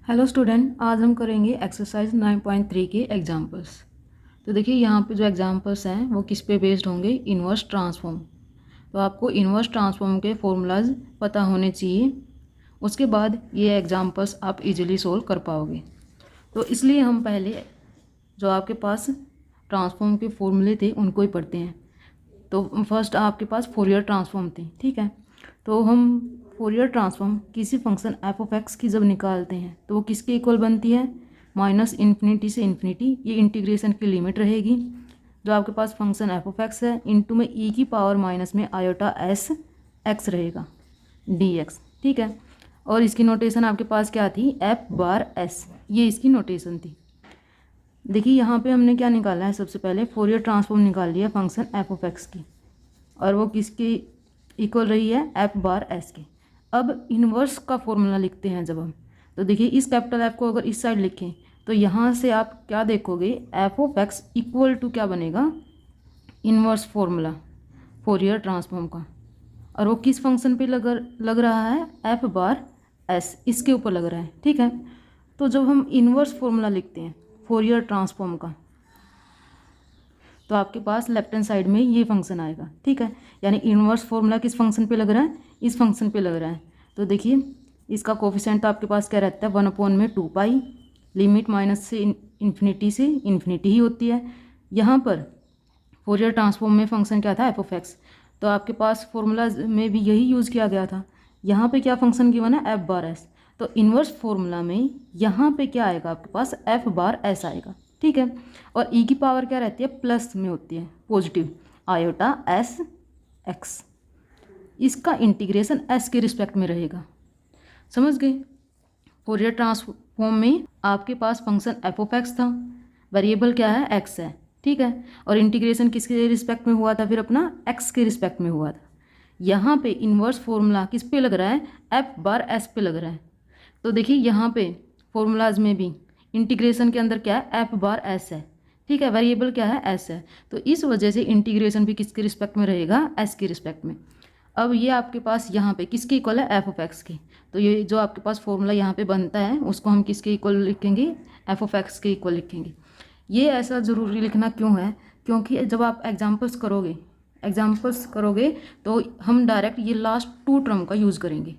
Hello student, आज हम करेंगे एक्सरसाइज 9.3 के एग्जांपल्स। तो देखिए यहाँ पे जो एग्जांपल्स हैं वो किस पे बेस्ड होंगे, इन्वर्स ट्रांसफॉर्म। तो आपको इन्वर्स ट्रांसफॉर्म के फॉर्मूलाज पता होने चाहिए, उसके बाद ये एग्जांपल्स आप इजीली सोल्व कर पाओगे। तो इसलिए हम पहले जो आपके पास ट्रांसफॉर्म के फॉर्मूले थे उनको ही पढ़ते हैं। तो फर्स्ट आपके पास फोरियर ट्रांसफॉर्म थी, ठीक है। तो हम फोरियर ट्रांसफॉर्म किसी फंक्शन एफ ऑफ एक्स की जब निकालते हैं तो वो किसके इक्वल बनती है, माइनस इन्फिनिटी से इन्फिनिटी। ये इंटीग्रेशन की लिमिट रहेगी। जो आपके पास फंक्शन एफ ऑफ एक्स है इनटू में ई की पावर माइनस में आयोटा एस एक्स रहेगा डी एक्स, ठीक है। और इसकी नोटेशन आपके पास क्या थी, एफ बार एस, ये इसकी नोटेशन थी। देखिए यहाँ पे हमने क्या निकाला है, सबसे पहले फोरियर ट्रांसफॉर्म निकाल लिया फंक्शन एफ ऑफ एक्स की, और वो किसकी इक्वल रही है, एफ बार एस की। अब इन्वर्स का फॉर्मूला लिखते हैं जब हम, तो देखिए इस कैपिटल एफ को अगर इस साइड लिखें तो यहाँ से आप क्या देखोगे, F of x equal to क्या बनेगा, इन्वर्स फॉर्मूला फोरियर ट्रांसफॉर्म का। और वो किस फंक्शन पे लग रहा है, एफ बार एस, इसके ऊपर लग रहा है, ठीक है। तो जब हम इन्वर्स फॉर्मूला लिखते हैं फोरियर ट्रांसफॉर्म का तो आपके पास लेफ्ट हैंड साइड में ये फंक्शन आएगा, ठीक है। यानी इन्वर्स फॉर्मूला किस फंक्शन पे लग रहा है, इस फंक्शन पे लग रहा है। तो देखिए इसका कोफिशिएंट तो आपके पास क्या रहता है, 1/2 लिमिट माइनस से इन्फिनिटी से इन्फिनिटी ही होती है। यहाँ पर फोरियर ट्रांसफॉर्म में फंक्शन क्या था, एफ ऑफ एक्स, तो आपके पास फॉर्मूला में भी यही यूज़ किया गया था। यहाँ पे क्या फंक्शन गिवन है, एफ बार एस, तो इन्वर्स फॉर्मूला में यहाँ पे क्या आएगा आपके पास, एफ बार एस आएगा, ठीक है। और ई की पावर क्या रहती है, प्लस में होती है, पॉजिटिव, आयोटा एस एक्स। इसका इंटीग्रेशन एस के रिस्पेक्ट में रहेगा, समझ गए। फोरियर ट्रांसफॉर्म में आपके पास फंक्शन एफ ऑफ एक्स था, वेरिएबल क्या है, एक्स है, ठीक है। और इंटीग्रेशन किसके रिस्पेक्ट में हुआ था, फिर अपना एक्स के रिस्पेक्ट में हुआ था। यहाँ पे इन्वर्स फॉर्मूला किस पे लग रहा है, एफ बार एस पे लग रहा है। तो देखिए यहाँ पे फॉर्मूलाज में भी इंटीग्रेशन के अंदर क्या है, एफ बार एस है, ठीक है। वेरिएबल क्या है, एस है, तो इस वजह से इंटीग्रेशन भी किसके रिस्पेक्ट में रहेगा, एस के रिस्पेक्ट में। अब ये आपके पास यहाँ पे किसके इक्वल है, एफ ऑफ एक्स की। तो ये जो आपके पास फॉर्मूला यहाँ पे बनता है उसको हम किसके इक्वल लिखेंगे, एफ ऑफ एक्स के इक्वल लिखेंगे। ये ऐसा ज़रूरी लिखना क्यों है, क्योंकि जब आप एग्जाम्पल्स करोगे तो हम डायरेक्ट ये लास्ट 2 टर्म का यूज़ करेंगे।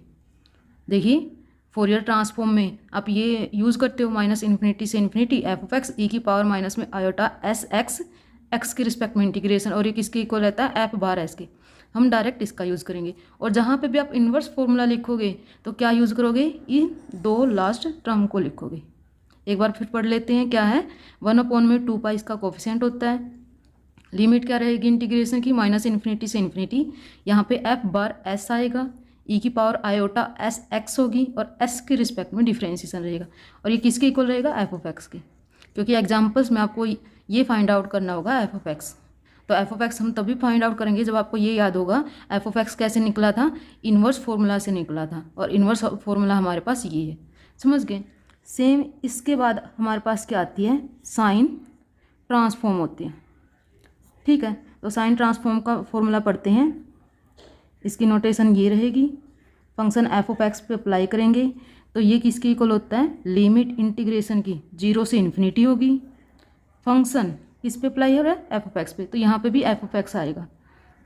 देखिए फोरियर ट्रांसफॉर्म में आप ये यूज़ करते हो, माइनस इन्फिनिटी से इन्फिनिटी एफ ऑफ एक्स ई की पावर माइनस में आयोटा एस एक्स, एक्स के रिस्पेक्ट में इंटीग्रेशन, और ये किसके इक्वल रहता है, एफ बार एस के। हम डायरेक्ट इसका यूज़ करेंगे। और जहाँ पे भी आप इन्वर्स फॉर्मूला लिखोगे तो क्या यूज़ करोगे, इन 2 लास्ट टर्म को लिखोगे। एक बार फिर पढ़ लेते हैं, क्या है, 1/2 इसका कोफिशिएंट होता है। लिमिट क्या रहेगी इंटीग्रेशन की, माइनस इन्फिनिटी से इन्फिनिटी। यहाँ पे एफ बार एस आएगा, ई की पावर आयोटा एस एक्स होगी, और एस के रिस्पेक्ट में डिफ्रेंशिएशन रहेगा। और ये किसके इक्वल रहेगा, एफ ऑफ एक्स के, क्योंकि एग्जाम्पल्स में आपको ये फाइंड आउट करना होगा एफ ऑफ एक्स। तो एफ ऑफ एक्स हम तभी फाइंड आउट करेंगे जब आपको ये याद होगा एफ ऑफ एक्स कैसे निकला था, इन्वर्स फॉर्मूला से निकला था, और इन्वर्स फॉर्मूला हमारे पास ये है, समझ गए। सेम इसके बाद हमारे पास क्या आती है, साइन ट्रांसफॉर्म होती है, ठीक है। तो साइन ट्रांसफॉर्म का फॉर्मूला पढ़ते हैं। इसकी नोटेशन ये रहेगी, फंक्शन एफ ऑफ एक्स पे अप्लाई करेंगे तो ये किसके इक्वल होता है, लिमिट इंटीग्रेशन की 0 से इन्फिनिटी होगी। फंक्शन किस पे अप्लाई हो रहा है, एफ ऑफ एक्स पे, तो यहाँ पे भी एफ ऑफ एक्स आएगा।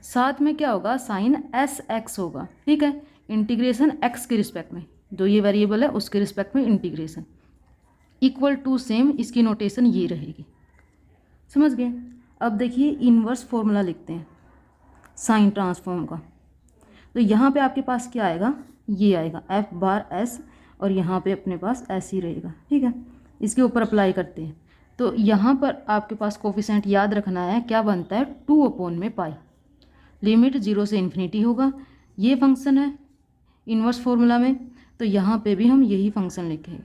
साथ में क्या होगा, साइन एस एक्स होगा, ठीक है। इंटीग्रेशन एक्स के रिस्पेक्ट में, जो ये वेरिएबल है उसके रिस्पेक्ट में इंटीग्रेशन, इक्वल टू सेम, इसकी नोटेशन ये रहेगी, समझ गए। अब देखिए इन्वर्स फॉर्मूला लिखते हैं साइन ट्रांसफॉर्म का। तो यहाँ पे आपके पास क्या आएगा, ये आएगा एफ बार एस, और यहाँ पे अपने पास एस ही रहेगा, ठीक है। इसके ऊपर अप्लाई करते हैं तो यहाँ पर आपके पास कोफिशिएंट याद रखना है, क्या बनता है, 2/पाई। लिमिट 0 से इन्फिनिटी होगा, ये फंक्शन है इन्वर्स फॉर्मूला में, तो यहाँ पे भी हम यही फंक्शन लिखेंगे,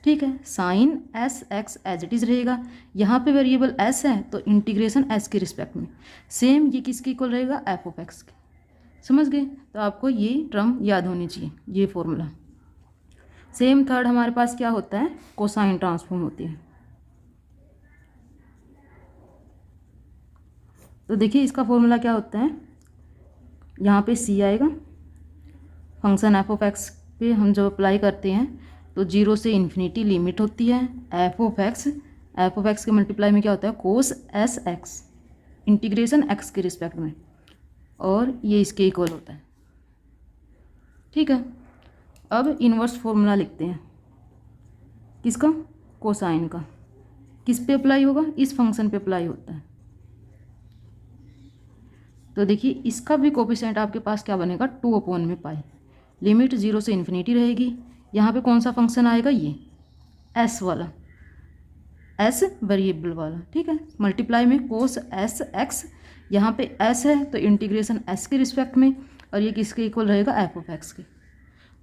ठीक है। Sine s x as it is रहेगा, यहाँ पे वेरिएबल एस है तो इंटीग्रेशन एस के रिस्पेक्ट में, सेम ये किसके इक्वल रहेगा, एफ ऑफ एक्स के, समझ गए। तो आपको ये टर्म याद होनी चाहिए, ये फॉर्मूला। सेम थर्ड हमारे पास क्या होता है, कोसाइन ट्रांसफॉर्म होती है। तो देखिए इसका फॉर्मूला क्या होता है, यहाँ पे सी आएगा, फंक्शन एफ ऑफ एक्स पे हम जब अप्लाई करते हैं तो 0 से इन्फिनिटी लिमिट होती है एफ ऑफ एक्स के मल्टीप्लाई में क्या होता है कोस एस एक्स, इंटीग्रेशन एक्स के रिस्पेक्ट में, और ये इसके इक्वल होता है। ठीक है, अब इन्वर्स फॉर्मूला लिखते हैं किसका, कोसाइन का। किस पे अप्लाई होगा, इस फंक्शन पे अप्लाई होता है। तो देखिए इसका भी कोफिशिएंट आपके पास क्या बनेगा 2/पाई, लिमिट 0 से इन्फिनिटी रहेगी। यहाँ पे कौन सा फंक्शन आएगा, ये एस वाला, एस वेरिएबल वाला। ठीक है, मल्टीप्लाई में कोस एस एक्स, यहाँ पे एस है तो इंटीग्रेशन एस के रिस्पेक्ट में, और ये किसके इक्वल रहेगा एफ ऑफ एक्स के।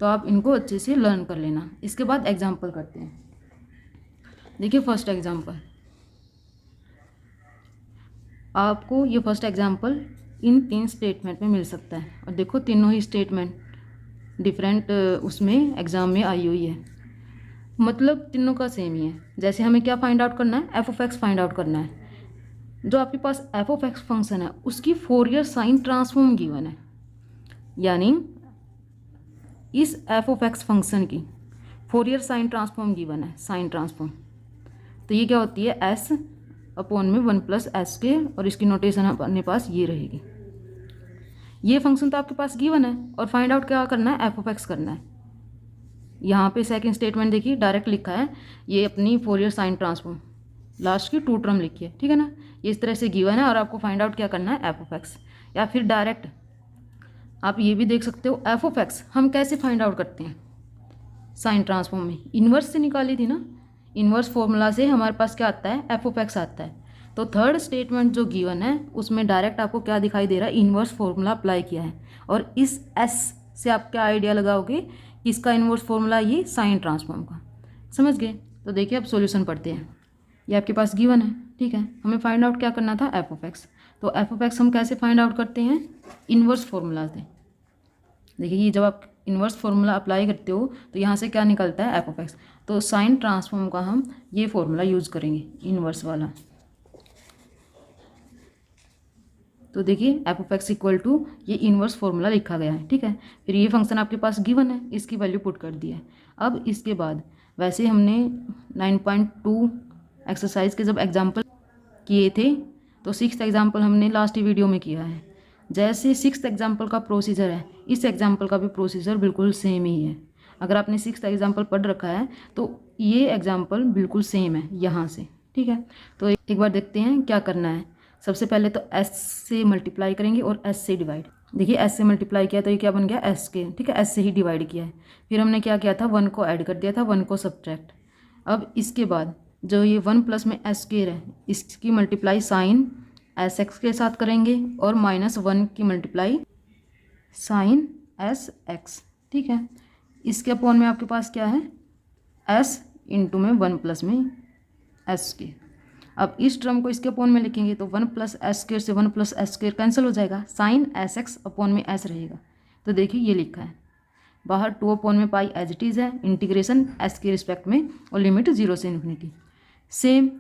तो आप इनको अच्छे से लर्न कर लेना। इसके बाद एग्जाम्पल करते हैं। देखिए फर्स्ट एग्जाम्पल, आपको ये फर्स्ट एग्जाम्पल इन 3 स्टेटमेंट में मिल सकता है, और देखो तीनों ही स्टेटमेंट डिफरेंट उसमें एग्ज़ाम में आई हुई है, मतलब तीनों का सेम ही है। जैसे हमें क्या फाइंड आउट करना है, f of x find out करना है। जो आपके पास एफ ऑफ एक्स फंक्शन है उसकी फोरियर साइन ट्रांसफॉर्म गिवन है, यानी इस एफ ऑफ एक्स फंक्शन की फोरियर साइन ट्रांसफॉर्म गिवन है, साइन ट्रांसफॉर्म। तो ये क्या होती है एस अपॉन में 1 प्लस एस के, और इसकी नोटेशन अपने पास ये रहेगी। ये फंक्शन तो आपके पास गिवन है, और फाइंड आउट क्या करना है, एफ ऑफ एक्स करना है। यहाँ पे सेकंड स्टेटमेंट देखिए डायरेक्ट लिखा है, ये अपनी फोरियर साइन ट्रांसफॉर्म लास्ट की 2 टर्म लिखी है। ठीक है ना, ये इस तरह से गिवन है, और आपको फाइंड आउट क्या करना है एफ ऑफ एक्स। या फिर डायरेक्ट आप ये भी देख सकते हो, एफ ऑफ एक्स हम कैसे फाइंड आउट करते हैं साइन ट्रांसफॉर्म में, इन्वर्स से निकाली थी ना, इन्वर्स फॉर्मूला से हमारे पास क्या आता है एफ ऑफ एक्स आता है। तो थर्ड स्टेटमेंट जो गिवन है उसमें डायरेक्ट आपको क्या दिखाई दे रहा है, इन्वर्स फॉर्मूला अप्लाई किया है, और इस एस से आप क्या आइडिया लगाओगे किसका इन्वर्स फॉर्मूला, ये साइन ट्रांसफॉर्म का। समझ गए। तो देखिए अब सॉल्यूशन पढ़ते हैं। ये आपके पास गिवन है, ठीक है, हमें फाइंड आउट क्या करना था एफ ऑफ एक्स। तो एफ ऑफ एक्स हम कैसे फाइंड आउट करते हैं, इन्वर्स फॉर्मूला से। देखिए ये जब आप इन्वर्स फॉर्मूला अप्लाई करते हो तो यहाँ से क्या निकलता है एफ ऑफ एक्स। तो साइन ट्रांसफॉर्म का हम ये फॉर्मूला यूज़ करेंगे इन्वर्स वाला। तो देखिए f of x equal to ये इन्वर्स फॉर्मूला लिखा गया है। ठीक है, फिर ये फंक्शन आपके पास गिवन है, इसकी वैल्यू पुट कर दी है। अब इसके बाद वैसे हमने 9.2 एक्सरसाइज के जब एग्जाम्पल किए थे तो 6th एग्जाम्पल हमने लास्ट वीडियो में किया है। जैसे 6th एग्जाम्पल का प्रोसीजर है, इस एग्जाम्पल का भी प्रोसीजर बिल्कुल सेम ही है। अगर आपने 6th एग्जाम्पल पढ़ रखा है तो ये एग्जाम्पल बिल्कुल सेम है यहाँ से। ठीक है, तो एक बार देखते हैं क्या करना है। सबसे पहले तो s से मल्टीप्लाई करेंगे और s से डिवाइड। देखिए s से मल्टीप्लाई किया तो ये क्या बन गया s के, ठीक है, s से ही डिवाइड किया है। फिर हमने क्या किया था 1 को ऐड कर दिया था, 1 को सब्ट्रैक्ट। अब इसके बाद जो ये 1 प्लस में s स्क्वायर है इसकी मल्टीप्लाई साइन एस एक्स के साथ करेंगे, और -1 की मल्टीप्लाई साइन एस एक्स। ठीक है, इसके अपॉन में आपके पास क्या है s इंटू में 1 प्लस में s के। अब इस टर्म को इसके अपॉन में लिखेंगे तो 1 प्लस एस स्क्वायर से 1 प्लस एस स्क्वायर कैंसिल हो जाएगा, साइन एस एक्स अपॉन में s रहेगा। तो देखिए ये लिखा है, बाहर 2/पाई एज इट इज़ है, इंटीग्रेशन s के रिस्पेक्ट में, और लिमिट 0 से इन्फिनिटी। सेम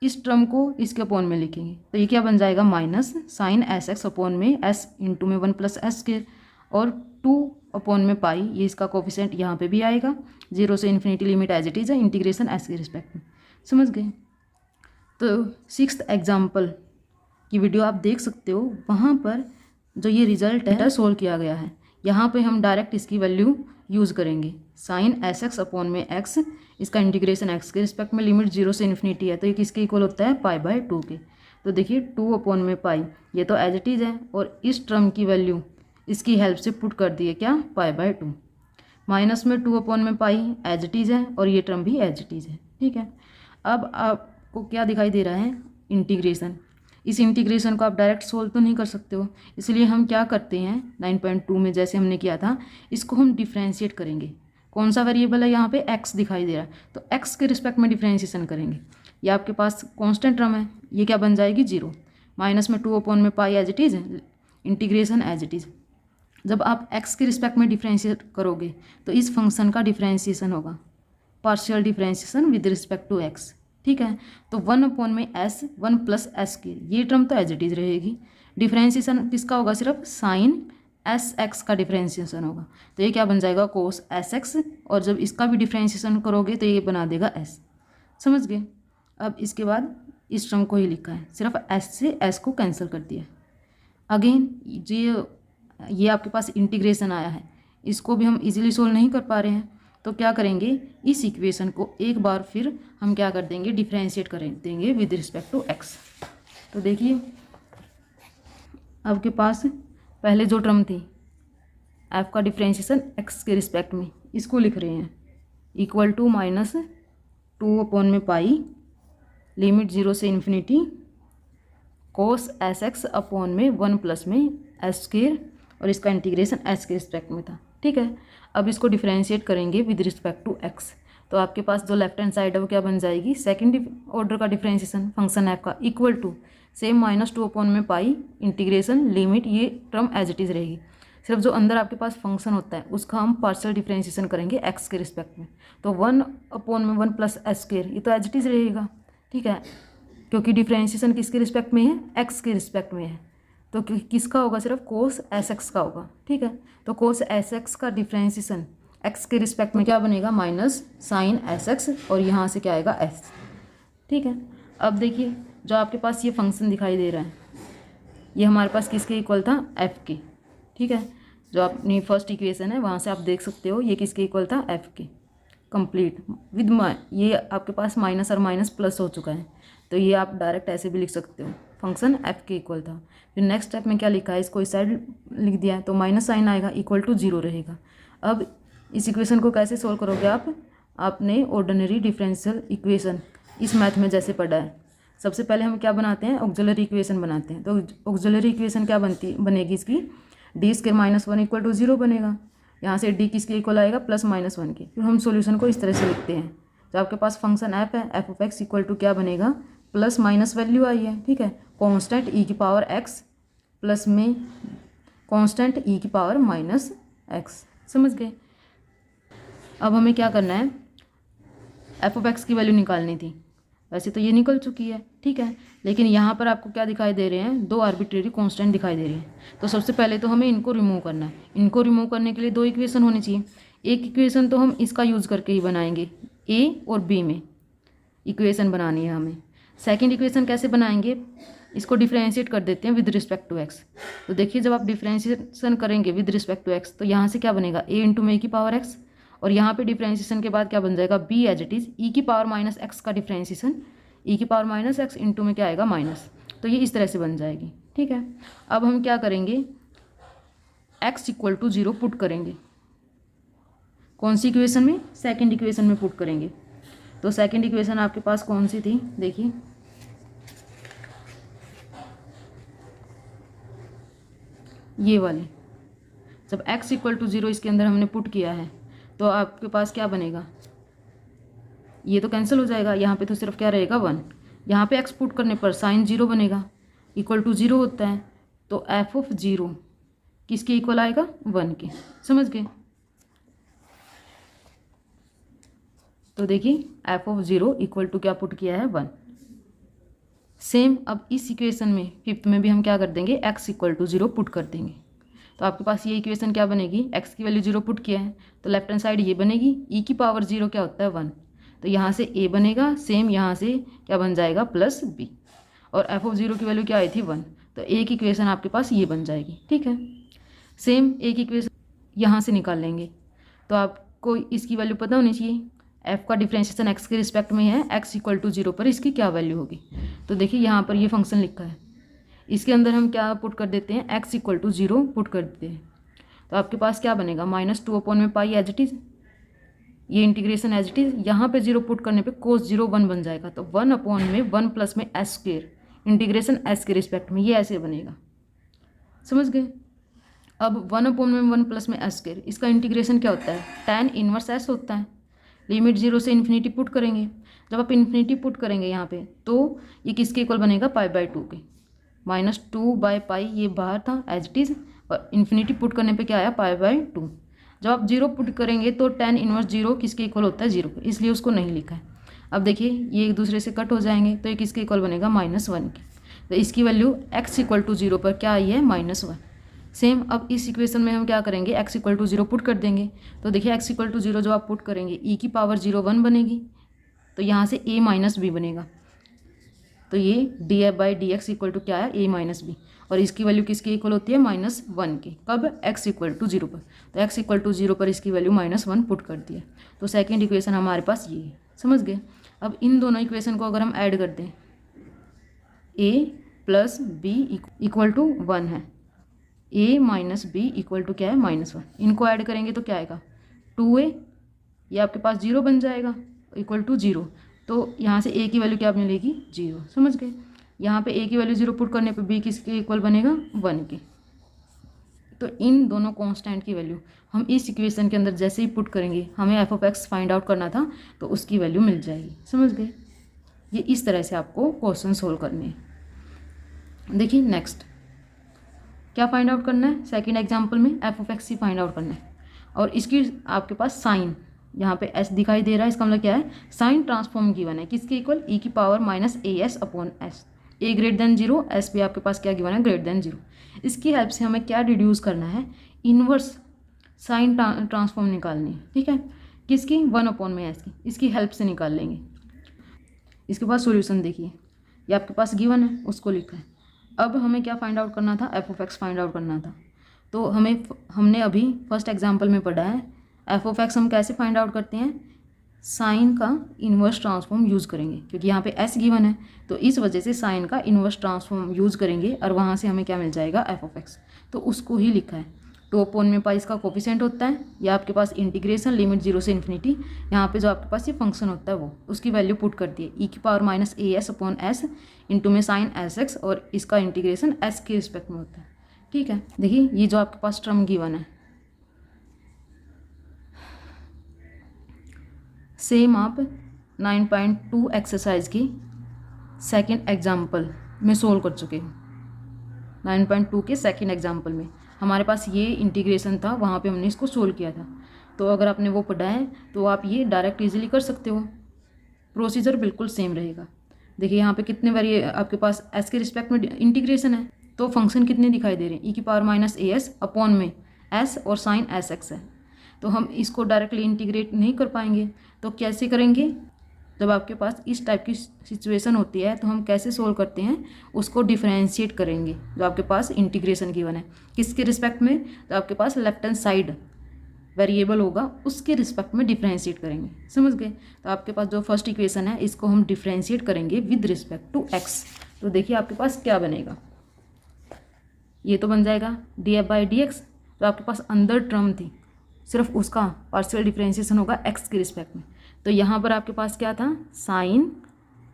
इस टर्म को इसके अपॉन में लिखेंगे तो ये क्या बन जाएगा minus sine s x upon में s इंटू में 1 प्लस एस स्क्वायर, और 2/पाई ये इसका कोफिशिएंट यहाँ पे भी आएगा, 0 से infinity limit as it is है, इंटीग्रेशन s के रिस्पेक्ट में। समझ गए। तो 6th एग्जाम्पल की वीडियो आप देख सकते हो, वहाँ पर जो ये रिजल्ट है सोल्व किया गया है। यहाँ पे हम डायरेक्ट इसकी वैल्यू यूज़ करेंगे, साइन एस एक्स अपॉन में एक्स, इसका इंटीग्रेशन एक्स के रिस्पेक्ट में, लिमिट 0 से इन्फिनिटी है तो ये किसके इक्वल होता है पाई/2 के। तो देखिए 2/पाई ये तो एज इट इज़ है, और इस टर्म की वैल्यू इसकी हेल्प से पुट कर दी है क्या पाई/2, माइनस में 2/पाई एज इट इज़ है, और ये टर्म भी एज इट इज़ है। ठीक है, अब आपको क्या दिखाई दे रहा है इंटीग्रेशन। इस इंटीग्रेशन को आप डायरेक्ट सोल्व तो नहीं कर सकते हो, इसलिए हम क्या करते हैं 9.2 में जैसे हमने किया था, इसको हम डिफ्रेंशिएट करेंगे। कौन सा वेरिएबल है यहाँ पे x दिखाई दे रहा है, तो x के रिस्पेक्ट में डिफ्रेंशिएशन करेंगे। ये आपके पास कांस्टेंट टर्म है, ये क्या बन जाएगी 0, माइनस में 2/पाई as it is, integration as it is. जब आप x के रिस्पेक्ट में डिफ्रेंशिएट करोगे तो इस फंक्शन का डिफ्रेंशिएशन होगा, partial differentiation with respect to x। ठीक है, तो 1/s 1 प्लस एस के, ये टर्म तो एज इट इज़ रहेगी। डिफ्रेंशिएशन किसका होगा, सिर्फ साइन एस एक्स का डिफ्रेंशिएशन होगा, तो ये क्या बन जाएगा कोस एस एक्स, और जब इसका भी डिफ्रेंशिएशन करोगे तो ये बना देगा एस। समझ गए। अब इसके बाद इस टर्म को ही लिखा है, सिर्फ एस से एस को कैंसिल कर दिया। अगेन ये आपके पास इंटीग्रेशन आया है, इसको भी हम इजीली सोल्व नहीं कर पा रहे हैं, तो क्या करेंगे, इस इक्वेशन को एक बार फिर हम क्या कर देंगे, डिफ्रेंशिएट कर देंगे विद रिस्पेक्ट टू एक्स। तो देखिए आपके पास पहले जो टर्म थी एफ का डिफ्रेंशिएशन एक्स के रिस्पेक्ट में, इसको लिख रहे हैं इक्वल टू -2/पाई लिमिट 0 से इन्फिनिटी कोस एस एक्स अपॉन में 1 प्लस में एस स्क्वायर, और इसका इंटीग्रेशन एस के रिस्पेक्ट में था। ठीक है, अब इसको डिफ्रेंशिएट करेंगे विद रिस्पेक्ट टू एक्स, तो आपके पास जो लेफ्ट हैंड साइड है वो क्या बन जाएगी, सेकंड ऑर्डर का डिफ्रेंशिएशन फंक्शन एफ का इक्वल टू सेम -2/पाई इंटीग्रेशन लिमिट, ये टर्म एज इट इज़ रहेगी। सिर्फ जो अंदर आपके पास फंक्शन होता है उसका हम पार्शियल डिफ्रेंशिएशन करेंगे एक्स के रिस्पेक्ट में, तो 1/1 प्लस एस स्क्वायर, ये तो एज इट इज़ रहेगा। ठीक है, क्योंकि डिफ्रेंशिएशन किसके रिस्पेक्ट में है, एक्स के रिस्पेक्ट में है, तो किसका होगा, सिर्फ कोस एस एक्स का होगा। ठीक है, तो कोस एस एक्स का डिफ्रेंशिएशन एक्स के रिस्पेक्ट में क्या बनेगा, माइनस साइन एस एक्स, और यहाँ से क्या आएगा एस। ठीक है, अब देखिए जो आपके पास ये फंक्शन दिखाई दे रहा है, ये हमारे पास किसके इक्वल था, एफ के। ठीक है, जो अपनी फर्स्ट इक्वेशन है वहाँ से आप देख सकते हो ये किसके इक्वल था, एफ के। कंप्लीट विद ये आपके पास माइनस और माइनस प्लस हो चुका है, तो ये आप डायरेक्ट ऐसे भी लिख सकते हो, फंक्शन एफ के इक्वल था। फिर नेक्स्ट स्टेप में क्या लिखा है, इसको इस साइड लिख दिया है, तो माइनस साइन आएगा, इक्वल टू 0 रहेगा। अब इस इक्वेशन को कैसे सोल्व करोगे आप, आपने ऑर्डिनरी डिफरेंशियल इक्वेशन इस मैथ में जैसे पढ़ा है, सबसे पहले हम क्या बनाते हैं, ऑक्सिलरी इक्वेशन बनाते हैं। तो ऑक्सिलरी इक्वेशन क्या बनेगी इसकी, डी स्क्वायर -1 इक्वल टू 0 बनेगा। यहाँ से डी किसके इक्वल आएगा, +-1 के। फिर हम सॉल्यूशन को इस तरह से लिखते हैं, तो आपके पास फंक्शन एफ है, f of x equal to क्या बनेगा, +- वैल्यू आई है। ठीक है, कांस्टेंट ई की पावर एक्स प्लस में कांस्टेंट ई की पावर -x। समझ गए। अब हमें क्या करना है, एफ ऑफ एक्स की वैल्यू निकालनी थी, वैसे तो ये निकल चुकी है। ठीक है, लेकिन यहाँ पर आपको क्या दिखाई दे रहे हैं, 2 आर्बिट्रेरी कांस्टेंट दिखाई दे रही है। तो सबसे पहले तो हमें इनको रिमूव करना है। इनको रिमूव करने के लिए 2 इक्वेशन होनी चाहिए। एक इक्वेशन तो हम इसका यूज़ करके ही बनाएंगे, ए और बी में इक्वेशन बनानी है हमें। सेकेंड इक्वेशन कैसे बनाएंगे, इसको डिफ्रेंशिएट कर देते हैं विद रिस्पेक्ट टू एक्स। तो देखिए जब आप डिफ्रेंशिएशन करेंगे विद रिस्पेक्ट टू एक्स, तो यहाँ से क्या बनेगा, ए इंटू में की पावर एक्स, और यहाँ पे डिफ्रेंशिएशन के बाद क्या बन जाएगा, बी एज इट इज़ ई की पावर -x का डिफ्रेंशिएशन, ई की पावर -x इंटू में क्या आएगा माइनस, तो ये इस तरह से बन जाएगी। ठीक है, अब हम क्या करेंगे, x इक्वल टू 0 पुट करेंगे। कौन सी इक्वेशन में, सेकेंड इक्वेशन में पुट करेंगे। तो सेकेंड इक्वेशन आपके पास कौन सी थी, देखिए ये वाली। जब x इक्वल टू 0 इसके अंदर हमने पुट किया है, तो आपके पास क्या बनेगा, ये तो कैंसिल हो जाएगा, यहाँ पे तो सिर्फ क्या रहेगा 1। यहाँ पे x पुट करने पर साइन 0 बनेगा, इक्वल टू 0 होता है, तो f ऑफ 0 किसके इक्वल आएगा, 1 के। समझ गए। तो देखिए f ऑफ 0 इक्वल टू क्या पुट किया है, 1। सेम अब इस इक्वेशन में फिफ्थ में भी हम क्या कर देंगे, x इक्वल टू 0 पुट कर देंगे। तो आपके पास ये इक्वेशन क्या बनेगी, x की वैल्यू 0 पुट किया है, तो लेफ्ट हैंड साइड ये बनेगी, e की पावर 0 क्या होता है 1, तो यहाँ से a बनेगा, सेम यहाँ से क्या बन जाएगा +b, और f ऑफ 0 की वैल्यू क्या आई थी 1, तो एक इक्वेशन आपके पास ये बन जाएगी। ठीक है, सेम एक इक्वेशन यहाँ से निकाल लेंगे। तो आपको इसकी वैल्यू पता होनी चाहिए, f का डिफ्रेंशिएशन x के रिस्पेक्ट में है, x इक्वल टू 0 पर इसकी क्या वैल्यू होगी। तो देखिए यहाँ पर ये फंक्शन लिखा है, इसके अंदर हम क्या पुट कर देते हैं, x इक्वल टू 0 पुट कर देते हैं। तो आपके पास क्या बनेगा, -2/पाई एज इट इज़, ये इंटीग्रेशन एज इट इज़, यहाँ पे 0 पुट करने पे cos 0 1 बन जाएगा, तो 1/1 प्लस में s स्क्वायर इंटीग्रेशन s के रिस्पेक्ट में, ये ऐसे बनेगा। समझ गए। अब 1/1 प्लस में s स्क्वायर, इसका इंटीग्रेशन क्या होता है, tan इनवर्स s होता है। लिमिट 0 से इन्फिनिटी पुट करेंगे, जब आप इन्फिनिटी पुट करेंगे यहाँ पे, तो ये किसके इक्वल बनेगा, π/2 के। -2/π ये बाहर था एज इट इज़, और इन्फिनिटी पुट करने पे क्या आया, π/2। जब आप 0 पुट करेंगे तो tan इनवर्स 0 किसके इक्वल होता है, 0 के, इसलिए उसको नहीं लिखा है। अब देखिए ये एक दूसरे से कट हो जाएंगे, तो ये किसके इक्वल बनेगा, -1 के। तो इसकी वैल्यू x इक्वल टू 0 पर क्या आई है, -1। सेम अब इस इक्वेशन में हम क्या करेंगे, x इक्वल टू 0 पुट कर देंगे। तो देखिए x इक्वल टू 0 जो आप पुट करेंगे e की पावर 0 1 बनेगी, तो यहाँ से a माइनस बी बनेगा। तो ये d f by d x equal to क्या है, a माइनस बी, और इसकी वैल्यू किसकी इक्वल होती है, -1 की। कब, x इक्वल टू 0 पर। तो x इक्वल टू 0 पर इसकी वैल्यू -1 पुट कर दिया। तो सेकेंड इक्वेशन हमारे पास ये है, समझ गए। अब इन दोनों इक्वेशन को अगर हम ऐड कर दें, a plus b equal to 1 है, a minus b equal to क्या है, -1। इनको ऐड करेंगे तो क्या आएगा, 2a, ये आपके पास 0 बन जाएगा इक्वल टू 0। तो यहाँ से a की वैल्यू क्या मिलेगी, 0, समझ गए। यहाँ पे a की वैल्यू 0 पुट करने पे b किसके इक्वल बनेगा, 1 के। तो इन दोनों कांस्टेंट की वैल्यू हम इस इक्वेशन के अंदर जैसे ही पुट करेंगे, हमें f of x find out करना था, तो उसकी वैल्यू मिल जाएगी, समझ गए। ये इस तरह से आपको क्वेश्चन सोल्व करने हैं। देखिए नेक्स्ट क्या फाइंड आउट करना है, सेकंड एग्जांपल में f of x he find out करना है। और इसकी आपके पास साइन यहाँ पे s दिखाई दे रहा है, इसका मतलब क्या है, साइन ट्रांसफॉर्म गिवन है, किसके इक्वल, e की power -as upon s, a greater than 0, s भी आपके पास क्या गिवन है, ग्रेटर देन 0। इसकी हेल्प से हमें क्या डिड्यूस करना है, इन्वर्स साइन ट्रांसफॉर्म निकालनी है, ठीक है, किसकी, 1 अपॉन में s की, इसकी हेल्प से निकाल लेंगे। इसके बाद सॉल्यूशन देखिए, ये आपके पास गिवन है, उसको लिखा है। अब हमें क्या फाइंड आउट करना था, f of x find out करना था। तो हमने अभी फर्स्ट एग्जाम्पल में पढ़ा है, f ऑफ x हम कैसे फाइंड आउट करते हैं, साइन का इन्वर्स ट्रांसफॉर्म यूज़ करेंगे, क्योंकि यहाँ पे s गिवन है, तो इस वजह से साइन का इन्वर्स ट्रांसफॉर्म यूज़ करेंगे, और वहाँ से हमें क्या मिल जाएगा, f ऑफ x। तो उसको ही लिखा है। 2 अपॉन में पाई इसका कोफिशिएंट होता है, या आपके पास इंटीग्रेशन लिमिट 0 से इन्फिनिटी, यहाँ पे जो आपके पास ये फंक्शन होता है वो, उसकी वैल्यू पुट कर दी है, e की power -as upon s into में साइन sx, और इसका इंटीग्रेशन s के रिस्पेक्ट में होता है, ठीक है। देखिए ये जो आपके पास टर्म गिवन है, सेम आप 9.2 एक्सरसाइज की सेकंड एग्जाम्पल में सोल्व कर चुके हो। 9.2 के सेकंड एग्जाम्पल में हमारे पास ये इंटीग्रेशन था, वहाँ पे हमने इसको सोल्व किया था। तो अगर आपने वो पढ़ा है तो आप ये डायरेक्ट इजीली कर सकते हो, प्रोसीजर बिल्कुल सेम रहेगा। देखिए यहाँ पे कितने बारी आपके पास s के रिस्पेक्ट में इंटीग्रेशन है, तो फंक्शन कितने दिखाई दे रहे हैं, e की पावर -as अपॉन में s और साइन sx है। तो हम इसको डायरेक्टली इंटीग्रेट नहीं कर पाएंगे, तो कैसे करेंगे, जब आपके पास इस टाइप की सिचुएशन होती है तो हम कैसे सोल्व करते हैं, उसको डिफरेंशिएट करेंगे। जो आपके पास इंटीग्रेशन गिवन है किसके रिस्पेक्ट में, तो आपके पास लेफ्ट हैंड साइड वेरिएबल होगा उसके रिस्पेक्ट में डिफरेंशिएट करेंगे, समझ गए। तो आपके पास जो फर्स्ट इक्वेशन है इसको हम डिफरेंशिएट करेंगे विद रिस्पेक्ट टू x। तो देखिए आपके पास क्या बनेगा, ये तो बन जाएगा df/dx, तो आपके पास अंदर टर्म थी, सिर्फ उसका पार्शियल डिफरेंशिएशन होगा x के रिस्पेक्ट में। तो यहाँ पर आपके पास क्या था, साइन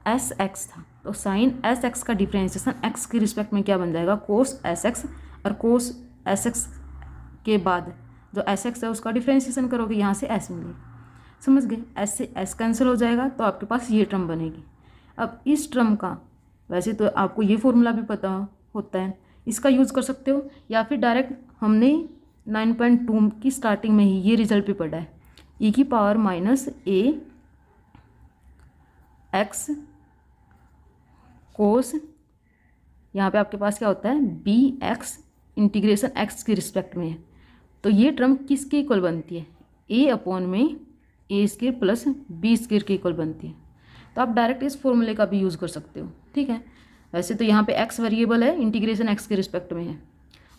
sx था, तो साइन sx का डिफरेंशिएशन x के रिस्पेक्ट में क्या बन जाएगा, कोस sx, और कोस sx के बाद जो sx है उसका डिफरेंशिएशन करोगे, यहाँ से s मिलेगा, समझ गए। s से s कैंसिल हो जाएगा, तो आपके पास ये टर्म बनेगी। अब इस टर्म का, वैसे तो आपको ये फॉर्मूला भी पता होता है, इसका यूज़ कर सकते हो, या फिर डायरेक्ट हमने 9.2 की स्टार्टिंग में ही ये रिजल्ट भी पढ़ा है, e की पावर -ax कोस, यहाँ पे आपके पास क्या होता है, bx इंटीग्रेशन x के रिस्पेक्ट में है। तो ये टर्म किसके इक्वल बनती है, a अपॉन में a² प्लस b² के इक्वल बनती है। तो आप डायरेक्ट इस फॉर्मूले का भी यूज़ कर सकते हो, ठीक है। वैसे तो यहाँ पे x वेरिएबल है, इंटीग्रेशन x के रिस्पेक्ट में है,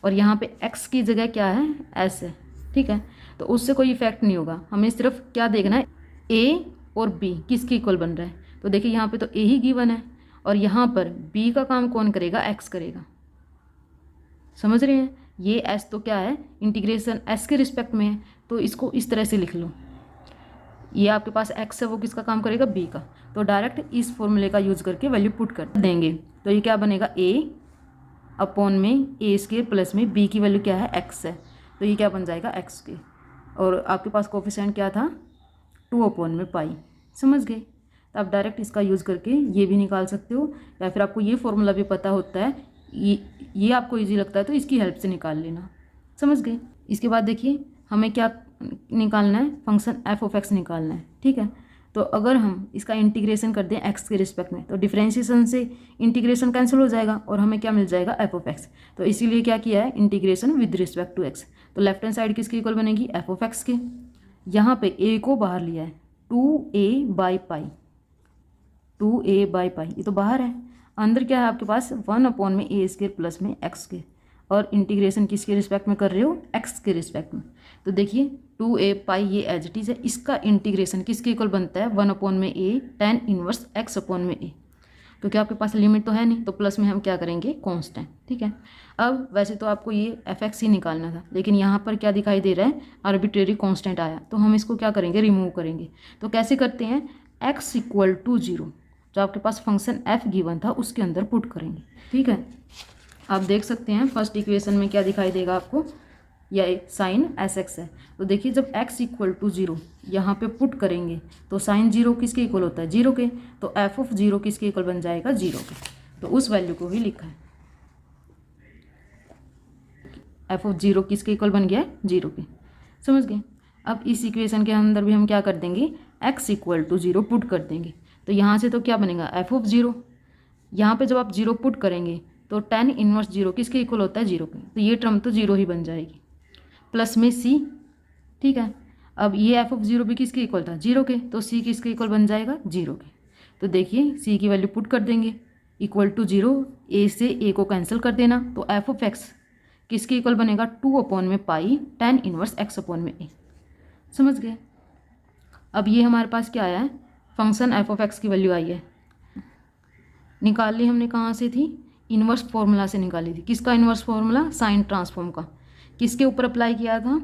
और यहाँ पे x की जगह क्या है, s है, ठीक है। तो उससे कोई इफेक्ट नहीं होगा, हमें सिर्फ क्या देखना है, a और b किसके इक्वल बन रहा है। तो देखिए यहाँ पे तो a ही गिवन है, और यहाँ पर b का काम कौन करेगा, x करेगा, समझ रहे हैं। ये s तो क्या है, इंटीग्रेशन s के रिस्पेक्ट में है, तो इसको इस तरह से लिख लो, ये आपके पास x है वो किसका काम करेगा, b का। तो डायरेक्ट इस फॉर्मूले का यूज़ करके वैल्यू पुट कर देंगे, तो ये क्या बनेगा, a अपॉन में a² प्लस में b की वैल्यू क्या है, x है, तो ये क्या बन जाएगा, x के, और आपके पास कोफिशिएंट क्या था, 2 अपॉन में पाई, समझ गए। तो आप डायरेक्ट इसका यूज़ करके ये भी निकाल सकते हो, या फिर आपको ये फॉर्मूला भी पता होता है, ये आपको ईजी लगता है तो इसकी हेल्प से निकाल लेना, समझ गए। इसके बाद देखिए हमें क्या निकालना है, फंक्शन f ऑफ x निकालना है, ठीक है। तो अगर हम इसका इंटीग्रेशन कर दें एक्स के रिस्पेक्ट में तो डिफरेंशिएशन से इंटीग्रेशन कैंसिल हो जाएगा और हमें क्या मिल जाएगा एफ ऑफ एक्स। तो इसीलिए क्या किया है integration with respect to x. तो लेफ्ट हैंड साइड किसके इक्वल बनेगी एफ ऑफ एक्स के। यहाँ पे ए को बाहर लिया है 2a by pi, 2a by pi ये तो बाहर है, अंदर क्या है आपके पास 1 में ए स्क्वायर प्लस में एक्स के, और इंटीग्रेशन किसके रिस्पेक्ट में कर रहे हो एक्स के रिस्पेक्ट में। तो देखिए 2a पाई ये एज इट इज है, इसका इंटीग्रेशन किसके इक्वल बनता है 1 में a tan इनवर्स x में a, क्योंकि आपके पास लिमिट तो है नहीं तो प्लस में हम क्या करेंगे कांस्टेंट। ठीक है, अब वैसे तो आपको ये fx ही निकालना था, लेकिन यहाँ पर क्या दिखाई दे रहा है आर्बिट्रेरी कांस्टेंट आया, तो हम इसको क्या करेंगे रिमूव करेंगे। तो कैसे करते हैं x इक्वल टू 0 जो आपके पास फंक्शन f गिवन था उसके अंदर पुट करेंगे। ठीक है, आप देख सकते हैं फर्स्ट इक्वेशन में क्या दिखाई देगा आपको, यह साइन एस एक्स है। तो देखिए जब x इक्वल टू 0 यहाँ पे पुट करेंगे तो साइन 0 किसके इक्वल होता है 0 के, तो एफ ऑफ 0 किसके इक्वल बन जाएगा 0 के। तो उस वैल्यू को ही लिखा है, एफ ऑफ 0 किसके इक्वल बन गया है 0 के। समझ गए। अब इस इक्वेशन के अंदर भी हम क्या कर देंगे x इक्वल टू 0 पुट कर देंगे। तो यहाँ से तो क्या बनेगा एफ ऑफ 0, यहाँ पे जब आप 0 पुट करेंगे तो tan इनवर्स 0 किसके इक्वल होता है 0 के, तो ये टर्म तो 0 ही बन जाएगी, प्लस में c। ठीक है, अब ये एफ ऑफ 0 भी किसके इक्वल था 0 के, तो c किसके इक्वल बन जाएगा 0 के। तो देखिए c की वैल्यू पुट कर देंगे इक्वल टू 0, a से a को कैंसिल कर देना, तो एफ ऑफ x किसके इक्वल बनेगा 2 में पाई tan इनवर्स x में a। समझ गए। अब ये हमारे पास क्या आया है फंक्शन एफ ऑफ एक्स की वैल्यू आई है, निकाल ली हमने कहाँ से थी इन्वर्स फॉर्मूला से निकाली थी। किसका इन्वर्स फॉर्मूला साइन ट्रांसफॉर्म का, किसके ऊपर अप्लाई किया था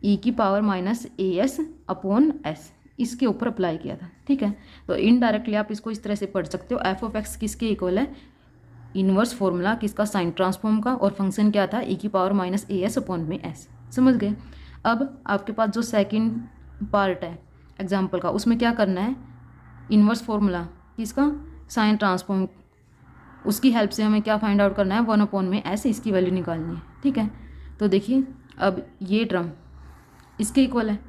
e⁻−as/s, इसके ऊपर अप्लाई किया था। ठीक है, तो इनडायरेक्टली आप इसको इस तरह से पढ़ सकते हो एफ ऑफ एक्स किसके इक्वल है इन्वर्स फॉर्मूला किसका साइन ट्रांसफॉर्म का, और फंक्शन क्या था e⁻−as/s। समझ गए। अब आपके पास जो सेकंड पार्ट है एग्जाम्पल का उसमें क्या करना है इन्वर्स फॉर्मूला किसका साइन ट्रांसफॉर्म, उसकी हेल्प से हमें क्या फाइंड आउट करना है 1 में s, इसकी वैल्यू निकालनी है। ठीक है, तो देखिए अब ये टर्म इसके इक्वल है,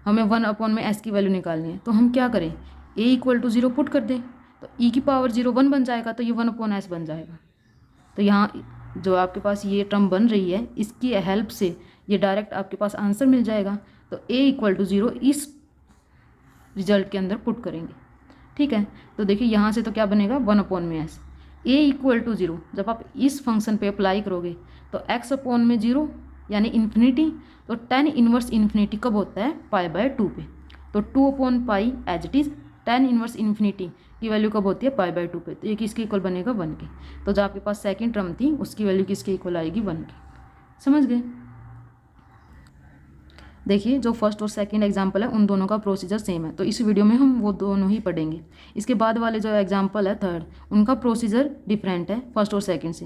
हमें 1 में s की वैल्यू निकालनी है। तो हम क्या करें a इक्वल टू 0 पुट कर दें, तो e⁻0 1 बन जाएगा, तो ये 1/s बन जाएगा। तो यहाँ जो आपके पास ये टर्म बन रही है इसकी हेल्प से ये डायरेक्ट आपके पास आंसर मिल जाएगा। तो a इक्वल टू 0 इस रिजल्ट के अंदर पुट करेंगे। ठीक है, तो देखिए यहाँ से तो क्या बनेगा 1 में s, a इक्वल टू 0 जब आप इस फंक्शन पे अप्लाई करोगे तो x/0 यानी इन्फिनिटी, तो tan इनवर्स इन्फिनिटी कब होता है π/2 पे, तो 2/π as it is tan inverse infinity की वैल्यू कब होती है π/2 पे, तो ये किसके इक्वल बनेगा 1 के। तो जो आपके पास सेकंड टर्म थी उसकी वैल्यू किसके इक्वल आएगी 1 के। समझ गए। देखिए जो फर्स्ट और सेकंड एग्जाम्पल है उन दोनों का प्रोसीजर सेम है, तो इस वीडियो में हम वो दोनों ही पढ़ेंगे। इसके बाद वाले जो एग्जाम्पल है थर्ड, उनका प्रोसीजर डिफरेंट है फर्स्ट और सेकंड से,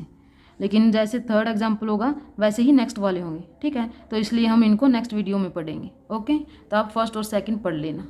लेकिन जैसे थर्ड एग्जाम्पल होगा वैसे ही नेक्स्ट वाले होंगे। ठीक है, तो इसलिए हम इनको नेक्स्ट वीडियो में पढ़ेंगे। ओके, तो आप फर्स्ट और सेकंड पढ़ लेना।